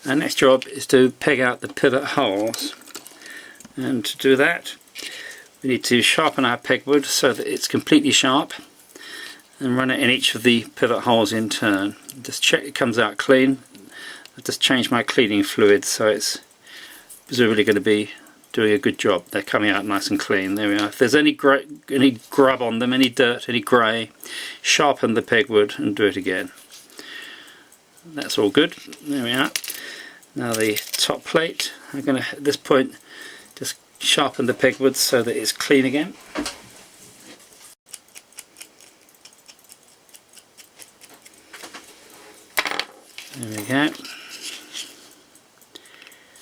Our next job is to peg out the pivot holes, and to do that we need to sharpen our pegwood so that it's completely sharp and run it in each of the pivot holes in turn. Just check it comes out clean. I've just changed my cleaning fluid so it's presumably going to be doing a good job. They're coming out nice and clean. There we are. If there's any grub on them, any dirt, any grey, sharpen the pegwood and do it again. That's all good. There we are. Now the top plate, I'm going to at this point just sharpen the pegwood so that it's clean again. There we go.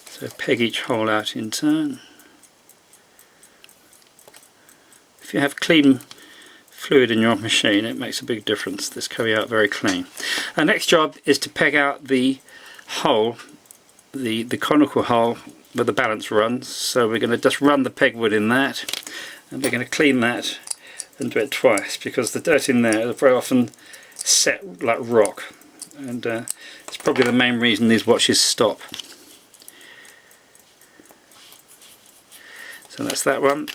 So peg each hole out in turn. If you have clean fluid in your machine, it makes a big difference. This coming out very clean. Our next job is to peg out the hole, the conical hole where the balance runs. So we're going to just run the pegwood in that, and we're going to clean that and do it twice, because the dirt in there is very often set like rock, and it's probably the main reason these watches stop. So that's that one,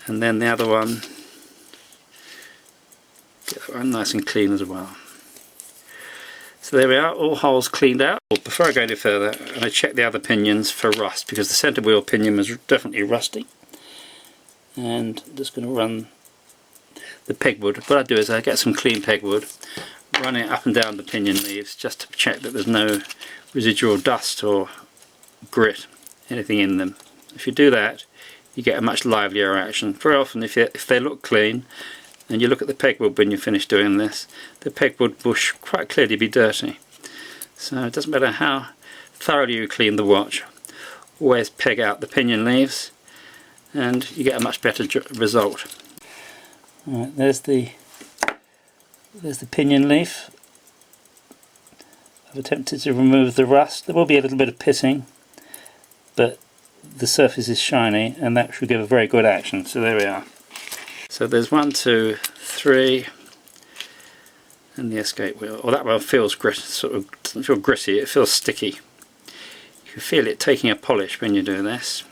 and then the other one, get that one nice and clean as well. So there we are, all holes cleaned out. Before I go any further, I'm going to check the other pinions for rust, because the centre wheel pinion was definitely rusty. And I'm just going to run the pegwood. What I do is I get some clean pegwood, run it up and down the pinion leaves just to check that there's no residual dust or grit, anything in them. If you do that, you get a much livelier action. Very often if they look clean and you look at the pegwood when you finish doing this, the pegwood will quite clearly be dirty. So it doesn't matter how thoroughly you clean the watch, always peg out the pinion leaves and you get a much better result. Right, there's the pinion leaf. I've attempted to remove the rust. There will be a little bit of pitting, but the surface is shiny and that should give a very good action. So there we are. So there's 1, 2, 3, and the escape wheel. Well, that one feels gritty, sort of doesn't feel gritty, it feels sticky. You can feel it taking a polish when you do this.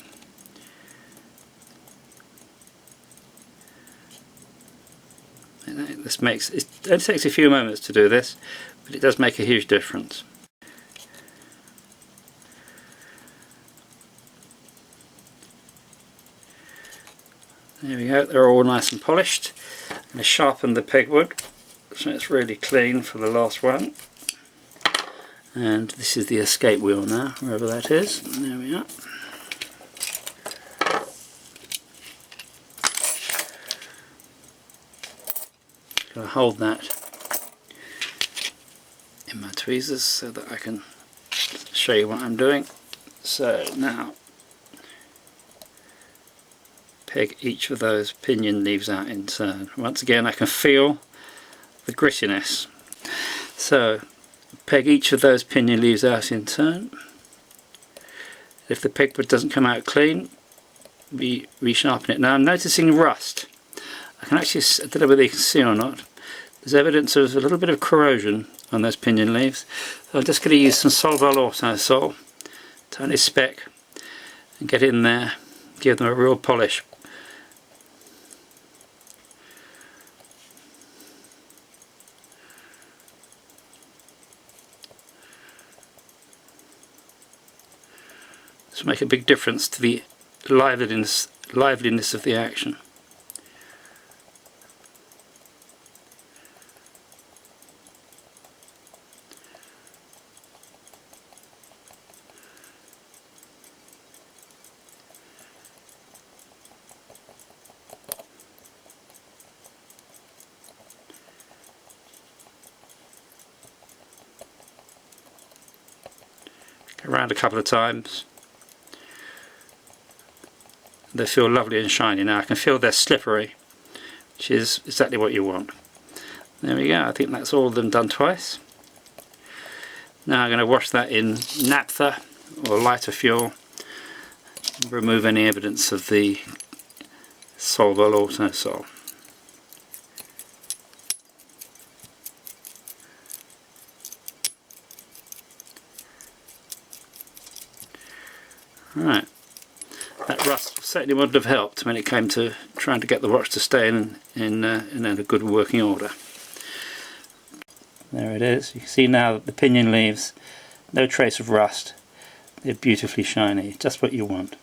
And this makes it only takes a few moments to do this, but it does make a huge difference. There we go, they're all nice and polished. I'm going to sharpen the pegwood so it's really clean for the last one. And this is the escape wheel now, wherever that is. There we are. I'm going to hold that in my tweezers so that I can show you what I'm doing. So now peg each of those pinion leaves out in turn. Once again I can feel the grittiness. So peg each of those pinion leaves out in turn. If the pegwood doesn't come out clean, we resharpen it. Now I'm noticing rust. I can actually, I don't know whether you can see or not, there's evidence of a little bit of corrosion on those pinion leaves. So I'm just going to use some Solvol Autosol, tiny speck, and get in there, give them a real polish. This will make a big difference to the liveliness of the action. Go around a couple of times. They feel lovely and shiny now. I can feel they're slippery, which is exactly what you want. There we go, I think that's all of them done twice. Now I'm going to wash that in naphtha or lighter fuel, remove any evidence of the Solvol Autosol. Right, that rust certainly wouldn't have helped when it came to trying to get the watch to stay in a good working order. There it is. You can see now that the pinion leaves no trace of rust. They're beautifully shiny, just what you want.